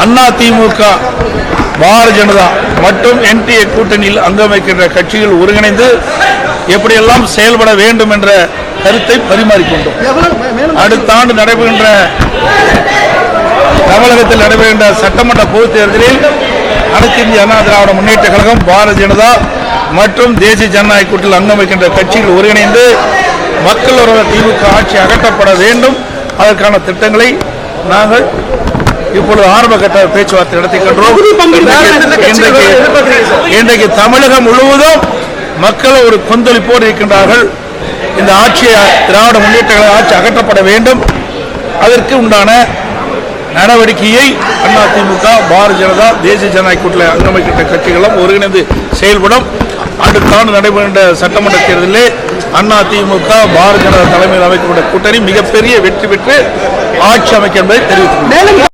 அதிமுக, பாரதிய ஜனதா மற்றும் என்டிஏ கூட்டணியில் அங்கம் வைக்கின்ற கட்சிகள் ஒருங்கிணைந்து எப்படியெல்லாம் செயல்பட வேண்டும் என்ற கருத்தை பரிமாறிக்கொண்டோம். அடுத்த ஆண்டு நடைபெறுகின்ற தமிழகத்தில் நடைபெறுகின்ற சட்டமன்ற பொதுத் தேர்தலில் அனைத்து இந்திய அண்ணா திராவிட முன்னேற்ற கழகம், பாரதிய ஜனதா மற்றும் தேசிய ஜனநாயக கூட்டணியில் அங்கம் வைக்கின்ற கட்சிகள் ஒருங்கிணைந்து மக்கள் விரோத திமுக ஆட்சி அகற்றப்பட வேண்டும். அதற்கான திட்டங்களை நாங்கள் இப்பொழுது ஆரம்ப கட்ட பேச்சுவார்த்தை நடத்திக்கின்றோம். இன்றைக்கு தமிழகம் முழுவதும் மக்கள் ஒரு கொந்தளிப்போடு இருக்கின்றார்கள். இந்த ஆட்சியை, திராவிட முன்னேற்ற கழக ஆட்சி அகற்றப்பட வேண்டும். அதற்கு உண்டான நடவடிக்கையை அதிமுக, பாரதிய ஜனதா, தேசிய ஜனநாயக கூட்டணியில் அங்கமைக்கின்ற கட்சிகளும் ஒருங்கிணைந்து செயல்படும். அடுத்த ஆண்டு நடைபெறுகின்ற சட்டமன்ற தேர்தலில் அதிமுக, பாரதிய ஜனதா தலைமையில் அமைக்கப்பட்ட கூட்டணி மிகப்பெரிய வெற்றி பெற்று ஆட்சி அமைக்க என்பதை தெரிவித்துள்ளது.